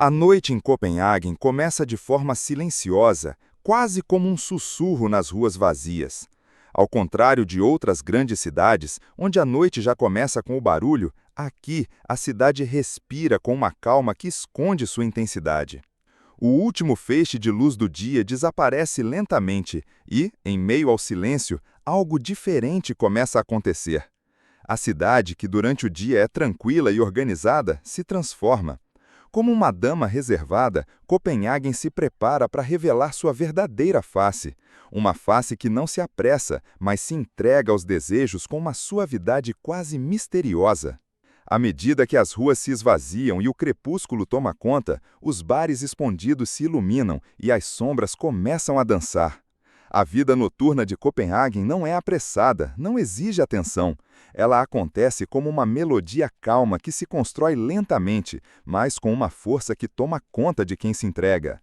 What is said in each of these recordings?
A noite em Copenhague começa de forma silenciosa, quase como um sussurro nas ruas vazias. Ao contrário de outras grandes cidades, onde a noite já começa com o barulho, aqui a cidade respira com uma calma que esconde sua intensidade. O último feixe de luz do dia desaparece lentamente e, em meio ao silêncio, algo diferente começa a acontecer. A cidade, que durante o dia é tranquila e organizada, se transforma. Como uma dama reservada, Copenhagen se prepara para revelar sua verdadeira face. Uma face que não se apressa, mas se entrega aos desejos com uma suavidade quase misteriosa. À medida que as ruas se esvaziam e o crepúsculo toma conta, os bares escondidos se iluminam e as sombras começam a dançar. A vida noturna de Copenhagen não é apressada, não exige atenção. Ela acontece como uma melodia calma que se constrói lentamente, mas com uma força que toma conta de quem se entrega.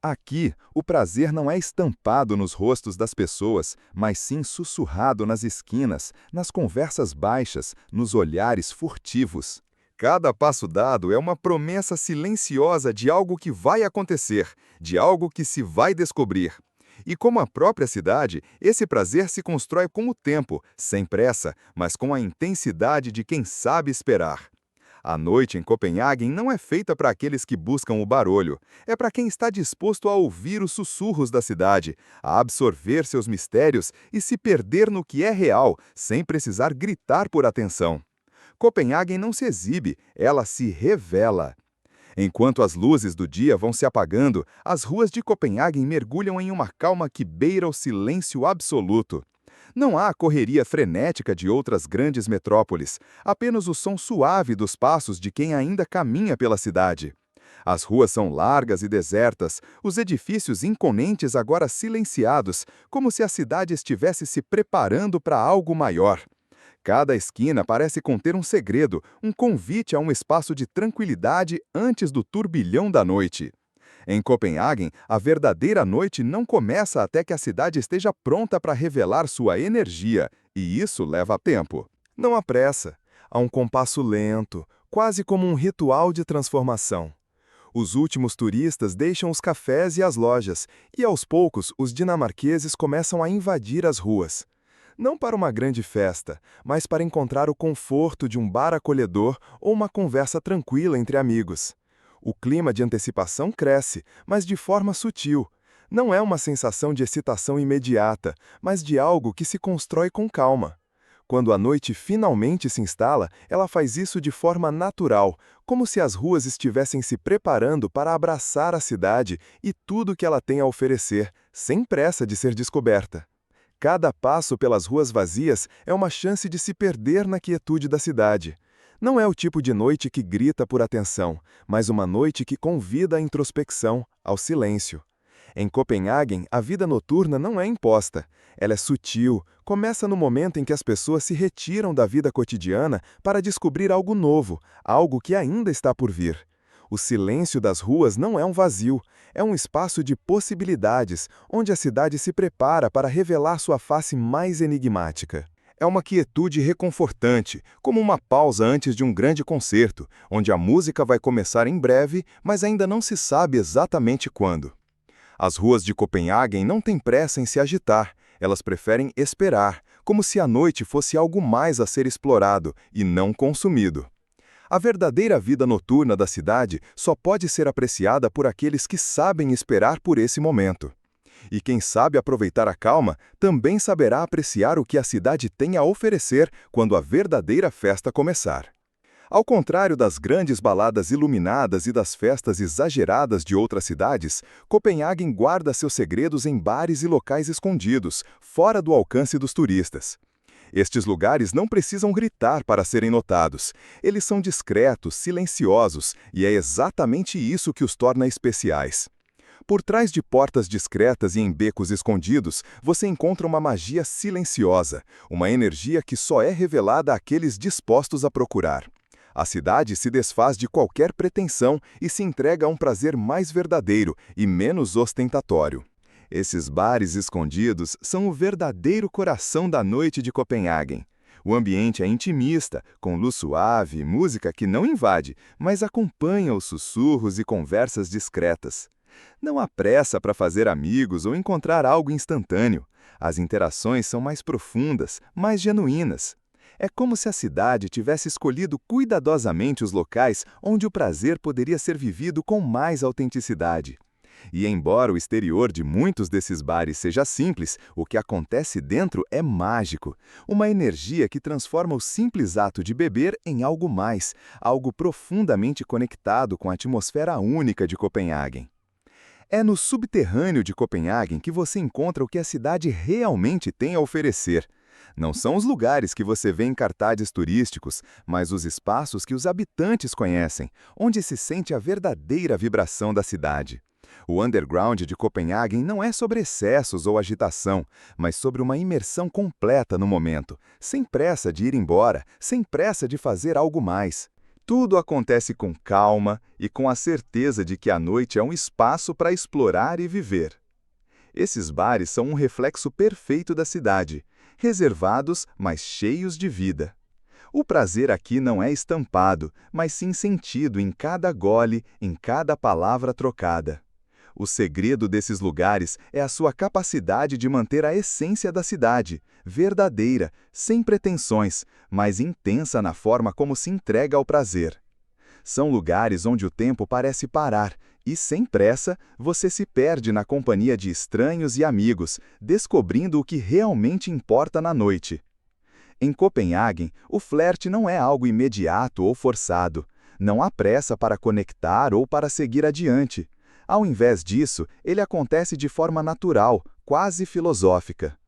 Aqui, o prazer não é estampado nos rostos das pessoas, mas sim sussurrado nas esquinas, nas conversas baixas, nos olhares furtivos. Cada passo dado é uma promessa silenciosa de algo que vai acontecer, de algo que se vai descobrir. E como a própria cidade, esse prazer se constrói com o tempo, sem pressa, mas com a intensidade de quem sabe esperar. A noite em Copenhagen não é feita para aqueles que buscam o barulho, é para quem está disposto a ouvir os sussurros da cidade, a absorver seus mistérios e se perder no que é real, sem precisar gritar por atenção. Copenhagen não se exibe, ela se revela. Enquanto as luzes do dia vão se apagando, as ruas de Copenhagen mergulham em uma calma que beira o silêncio absoluto. Não há a correria frenética de outras grandes metrópoles, apenas o som suave dos passos de quem ainda caminha pela cidade. As ruas são largas e desertas, os edifícios imponentes agora silenciados, como se a cidade estivesse se preparando para algo maior. Cada esquina parece conter um segredo, um convite a um espaço de tranquilidade antes do turbilhão da noite. Em Copenhagen, a verdadeira noite não começa até que a cidade esteja pronta para revelar sua energia, e isso leva tempo. Não há pressa, há um compasso lento, quase como um ritual de transformação. Os últimos turistas deixam os cafés e as lojas, e aos poucos os dinamarqueses começam a invadir as ruas. Não para uma grande festa, mas para encontrar o conforto de um bar acolhedor ou uma conversa tranquila entre amigos. O clima de antecipação cresce, mas de forma sutil. Não é uma sensação de excitação imediata, mas de algo que se constrói com calma. Quando a noite finalmente se instala, ela faz isso de forma natural, como se as ruas estivessem se preparando para abraçar a cidade e tudo que ela tem a oferecer, sem pressa de ser descoberta. Cada passo pelas ruas vazias é uma chance de se perder na quietude da cidade. Não é o tipo de noite que grita por atenção, mas uma noite que convida à introspecção, ao silêncio. Em Copenhagen, a vida noturna não é imposta. Ela é sutil, começa no momento em que as pessoas se retiram da vida cotidiana para descobrir algo novo, algo que ainda está por vir. O silêncio das ruas não é um vazio, é um espaço de possibilidades, onde a cidade se prepara para revelar sua face mais enigmática. É uma quietude reconfortante, como uma pausa antes de um grande concerto, onde a música vai começar em breve, mas ainda não se sabe exatamente quando. As ruas de Copenhagen não têm pressa em se agitar, elas preferem esperar, como se a noite fosse algo mais a ser explorado e não consumido. A verdadeira vida noturna da cidade só pode ser apreciada por aqueles que sabem esperar por esse momento. E quem sabe aproveitar a calma também saberá apreciar o que a cidade tem a oferecer quando a verdadeira festa começar. Ao contrário das grandes baladas iluminadas e das festas exageradas de outras cidades, Copenhagen guarda seus segredos em bares e locais escondidos, fora do alcance dos turistas. Estes lugares não precisam gritar para serem notados. Eles são discretos, silenciosos, e é exatamente isso que os torna especiais. Por trás de portas discretas e em becos escondidos, você encontra uma magia silenciosa, uma energia que só é revelada àqueles dispostos a procurar. A cidade se desfaz de qualquer pretensão e se entrega a um prazer mais verdadeiro e menos ostentatório. Esses bares escondidos são o verdadeiro coração da noite de Copenhagen. O ambiente é intimista, com luz suave e música que não invade, mas acompanha os sussurros e conversas discretas. Não há pressa para fazer amigos ou encontrar algo instantâneo. As interações são mais profundas, mais genuínas. É como se a cidade tivesse escolhido cuidadosamente os locais onde o prazer poderia ser vivido com mais autenticidade. E embora o exterior de muitos desses bares seja simples, o que acontece dentro é mágico. Uma energia que transforma o simples ato de beber em algo mais, algo profundamente conectado com a atmosfera única de Copenhague. É no subterrâneo de Copenhague que você encontra o que a cidade realmente tem a oferecer. Não são os lugares que você vê em cartazes turísticos, mas os espaços que os habitantes conhecem, onde se sente a verdadeira vibração da cidade. O underground de Copenhague não é sobre excessos ou agitação, mas sobre uma imersão completa no momento, sem pressa de ir embora, sem pressa de fazer algo mais. Tudo acontece com calma e com a certeza de que a noite é um espaço para explorar e viver. Esses bares são um reflexo perfeito da cidade, reservados, mas cheios de vida. O prazer aqui não é estampado, mas sim sentido em cada gole, em cada palavra trocada. O segredo desses lugares é a sua capacidade de manter a essência da cidade, verdadeira, sem pretensões, mas intensa na forma como se entrega ao prazer. São lugares onde o tempo parece parar e, sem pressa, você se perde na companhia de estranhos e amigos, descobrindo o que realmente importa na noite. Em Copenhague, o flerte não é algo imediato ou forçado. Não há pressa para conectar ou para seguir adiante. Ao invés disso, ele acontece de forma natural, quase filosófica.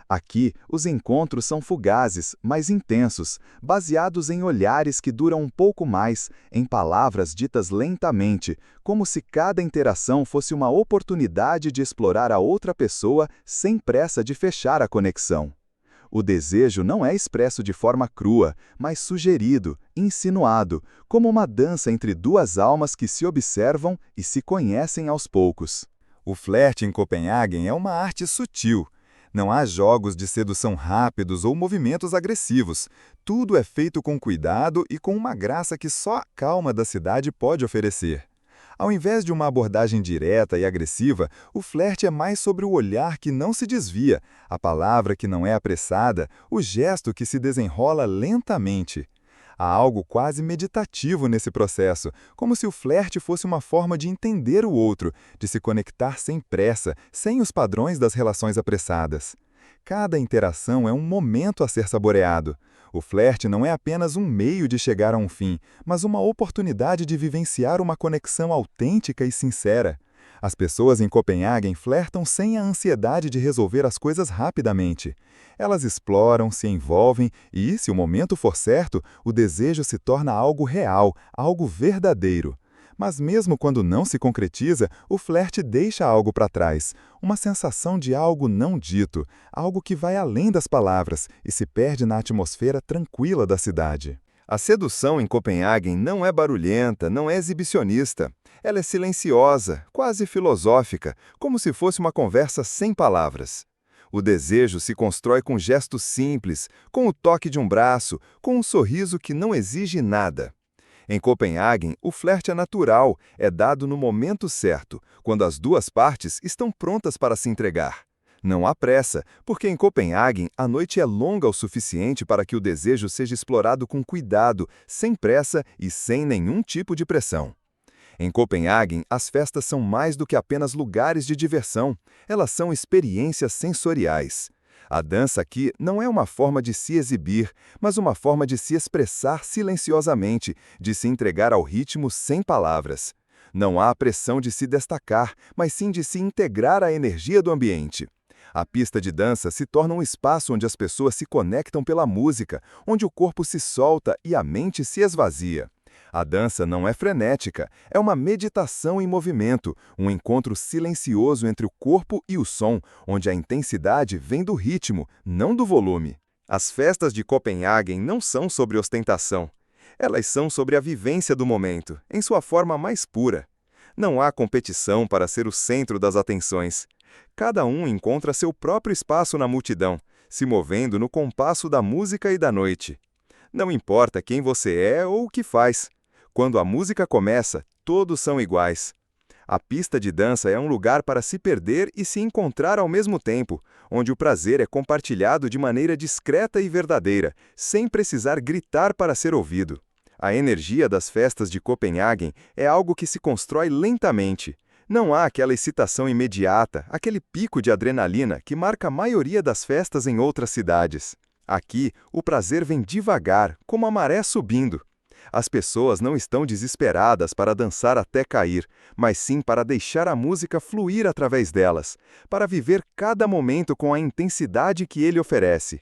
Aqui, os encontros são fugazes, mas intensos, baseados em olhares que duram um pouco mais, em palavras ditas lentamente, como se cada interação fosse uma oportunidade de explorar a outra pessoa sem pressa de fechar a conexão. O desejo não é expresso de forma crua, mas sugerido, insinuado, como uma dança entre duas almas que se observam e se conhecem aos poucos. O flerte em Copenhague é uma arte sutil. Não há jogos de sedução rápidos ou movimentos agressivos. Tudo é feito com cuidado e com uma graça que só a calma da cidade pode oferecer. Ao invés de uma abordagem direta e agressiva, o flerte é mais sobre o olhar que não se desvia, a palavra que não é apressada, o gesto que se desenrola lentamente. Há algo quase meditativo nesse processo, como se o flerte fosse uma forma de entender o outro, de se conectar sem pressa, sem os padrões das relações apressadas. Cada interação é um momento a ser saboreado. O flerte não é apenas um meio de chegar a um fim, mas uma oportunidade de vivenciar uma conexão autêntica e sincera. As pessoas em Copenhague flertam sem a ansiedade de resolver as coisas rapidamente. Elas exploram, se envolvem e, se o momento for certo, o desejo se torna algo real, algo verdadeiro. Mas mesmo quando não se concretiza, o flerte deixa algo para trás, uma sensação de algo não dito, algo que vai além das palavras e se perde na atmosfera tranquila da cidade. A sedução em Copenhague não é barulhenta, não é exibicionista. Ela é silenciosa, quase filosófica, como se fosse uma conversa sem palavras. O desejo se constrói com gestos simples, com o toque de um braço, com um sorriso que não exige nada. Em Copenhague, o flerte é natural, é dado no momento certo, quando as duas partes estão prontas para se entregar. Não há pressa, porque em Copenhague a noite é longa o suficiente para que o desejo seja explorado com cuidado, sem pressa e sem nenhum tipo de pressão. Em Copenhague, as festas são mais do que apenas lugares de diversão, elas são experiências sensoriais. A dança aqui não é uma forma de se exibir, mas uma forma de se expressar silenciosamente, de se entregar ao ritmo sem palavras. Não há a pressão de se destacar, mas sim de se integrar à energia do ambiente. A pista de dança se torna um espaço onde as pessoas se conectam pela música, onde o corpo se solta e a mente se esvazia. A dança não é frenética, é uma meditação em movimento, um encontro silencioso entre o corpo e o som, onde a intensidade vem do ritmo, não do volume. As festas de Copenhague não são sobre ostentação. Elas são sobre a vivência do momento, em sua forma mais pura. Não há competição para ser o centro das atenções. Cada um encontra seu próprio espaço na multidão, se movendo no compasso da música e da noite. Não importa quem você é ou o que faz. Quando a música começa, todos são iguais. A pista de dança é um lugar para se perder e se encontrar ao mesmo tempo, onde o prazer é compartilhado de maneira discreta e verdadeira, sem precisar gritar para ser ouvido. A energia das festas de Copenhagen é algo que se constrói lentamente. Não há aquela excitação imediata, aquele pico de adrenalina que marca a maioria das festas em outras cidades. Aqui, o prazer vem devagar, como a maré subindo. As pessoas não estão desesperadas para dançar até cair, mas sim para deixar a música fluir através delas, para viver cada momento com a intensidade que ele oferece.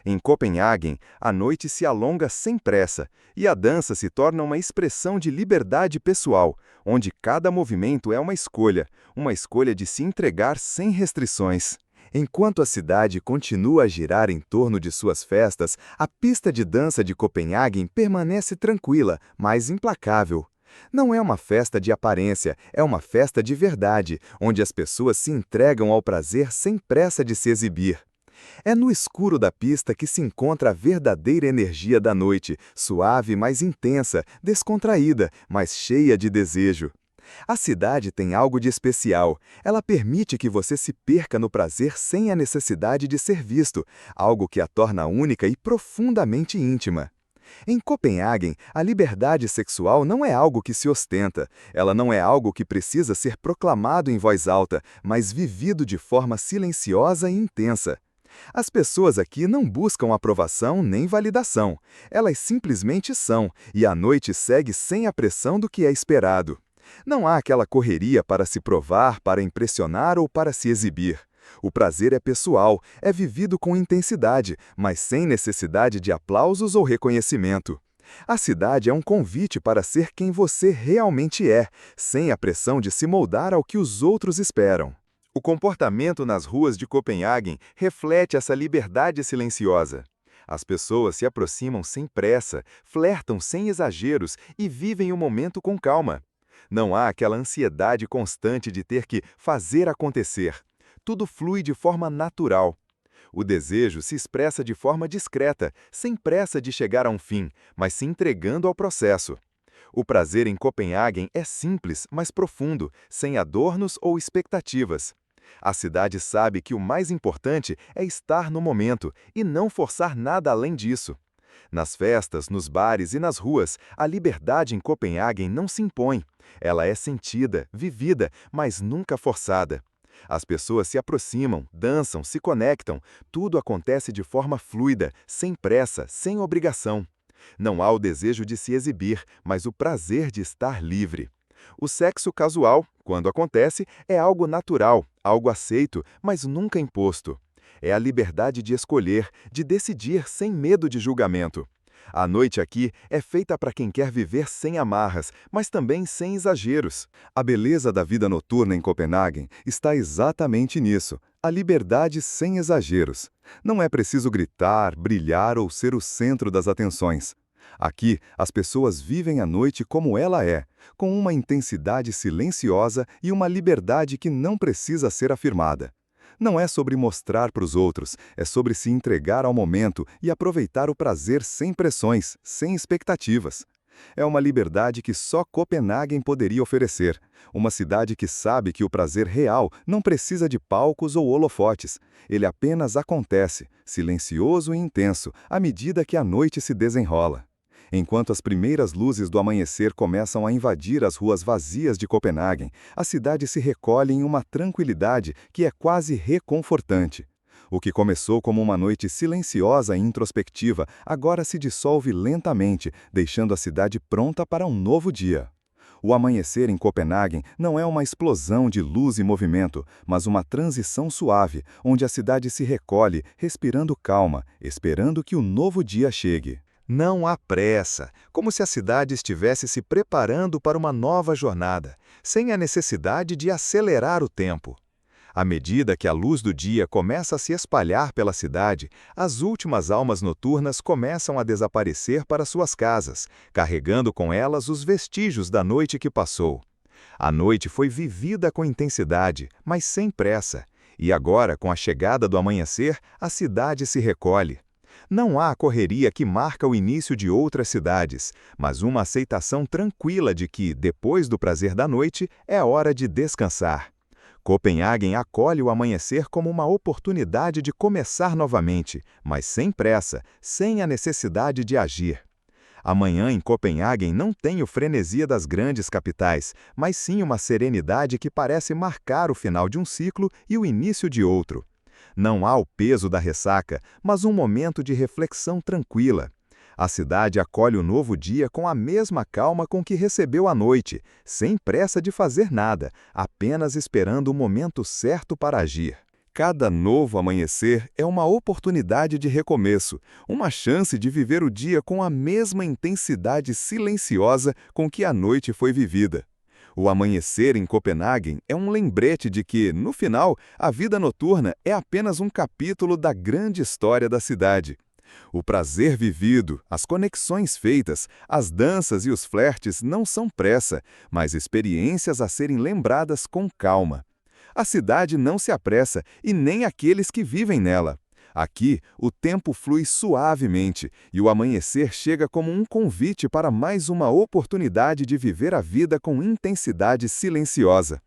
Em Copenhagen, a noite se alonga sem pressa, e a dança se torna uma expressão de liberdade pessoal, onde cada movimento é uma escolha de se entregar sem restrições. Enquanto a cidade continua a girar em torno de suas festas, a pista de dança de Copenhagen permanece tranquila, mas implacável. Não é uma festa de aparência, é uma festa de verdade, onde as pessoas se entregam ao prazer sem pressa de se exibir. É no escuro da pista que se encontra a verdadeira energia da noite, suave, mas intensa, descontraída, mas cheia de desejo. A cidade tem algo de especial. Ela permite que você se perca no prazer sem a necessidade de ser visto, algo que a torna única e profundamente íntima. Em Copenhagen, a liberdade sexual não é algo que se ostenta. Ela não é algo que precisa ser proclamado em voz alta, mas vivido de forma silenciosa e intensa. As pessoas aqui não buscam aprovação nem validação. Elas simplesmente são, e a noite segue sem a pressão do que é esperado. Não há aquela correria para se provar, para impressionar ou para se exibir. O prazer é pessoal, é vivido com intensidade, mas sem necessidade de aplausos ou reconhecimento. A cidade é um convite para ser quem você realmente é, sem a pressão de se moldar ao que os outros esperam. O comportamento nas ruas de Copenhagen reflete essa liberdade silenciosa. As pessoas se aproximam sem pressa, flertam sem exageros e vivem o momento com calma. Não há aquela ansiedade constante de ter que fazer acontecer. Tudo flui de forma natural. O desejo se expressa de forma discreta, sem pressa de chegar a um fim, mas se entregando ao processo. O prazer em Copenhagen é simples, mas profundo, sem adornos ou expectativas. A cidade sabe que o mais importante é estar no momento e não forçar nada além disso. Nas festas, nos bares e nas ruas, a liberdade em Copenhagen não se impõe. Ela é sentida, vivida, mas nunca forçada. As pessoas se aproximam, dançam, se conectam. Tudo acontece de forma fluida, sem pressa, sem obrigação. Não há o desejo de se exibir, mas o prazer de estar livre. O sexo casual, quando acontece, é algo natural, algo aceito, mas nunca imposto. É a liberdade de escolher, de decidir sem medo de julgamento. A noite aqui é feita para quem quer viver sem amarras, mas também sem exageros. A beleza da vida noturna em Copenhagen está exatamente nisso, a liberdade sem exageros. Não é preciso gritar, brilhar ou ser o centro das atenções. Aqui, as pessoas vivem a noite como ela é, com uma intensidade silenciosa e uma liberdade que não precisa ser afirmada. Não é sobre mostrar para os outros, é sobre se entregar ao momento e aproveitar o prazer sem pressões, sem expectativas. É uma liberdade que só Copenhagen poderia oferecer. Uma cidade que sabe que o prazer real não precisa de palcos ou holofotes. Ele apenas acontece, silencioso e intenso, à medida que a noite se desenrola. Enquanto as primeiras luzes do amanhecer começam a invadir as ruas vazias de Copenhagen, a cidade se recolhe em uma tranquilidade que é quase reconfortante. O que começou como uma noite silenciosa e introspectiva agora se dissolve lentamente, deixando a cidade pronta para um novo dia. O amanhecer em Copenhagen não é uma explosão de luz e movimento, mas uma transição suave, onde a cidade se recolhe, respirando calma, esperando que o novo dia chegue. Não há pressa, como se a cidade estivesse se preparando para uma nova jornada, sem a necessidade de acelerar o tempo. À medida que a luz do dia começa a se espalhar pela cidade, as últimas almas noturnas começam a desaparecer para suas casas, carregando com elas os vestígios da noite que passou. A noite foi vivida com intensidade, mas sem pressa, E agora, com a chegada do amanhecer, a cidade se recolhe. Não há a correria que marca o início de outras cidades, mas uma aceitação tranquila de que, depois do prazer da noite, é hora de descansar. Copenhagen acolhe o amanhecer como uma oportunidade de começar novamente, mas sem pressa, sem a necessidade de agir. Amanhã em Copenhagen não tem o frenesi das grandes capitais, mas sim uma serenidade que parece marcar o final de um ciclo e o início de outro. Não há o peso da ressaca, mas um momento de reflexão tranquila. A cidade acolhe o novo dia com a mesma calma com que recebeu a noite, sem pressa de fazer nada, apenas esperando o momento certo para agir. Cada novo amanhecer é uma oportunidade de recomeço, uma chance de viver o dia com a mesma intensidade silenciosa com que a noite foi vivida. O amanhecer em Copenhagen é um lembrete de que, no final, a vida noturna é apenas um capítulo da grande história da cidade. O prazer vivido, as conexões feitas, as danças e os flertes não são pressa, mas experiências a serem lembradas com calma. A cidade não se apressa e nem aqueles que vivem nela. Aqui, o tempo flui suavemente e o amanhecer chega como um convite para mais uma oportunidade de viver a vida com intensidade silenciosa.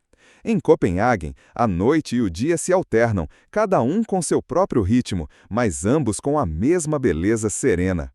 Em Copenhagen, a noite e o dia se alternam, cada um com seu próprio ritmo, mas ambos com a mesma beleza serena.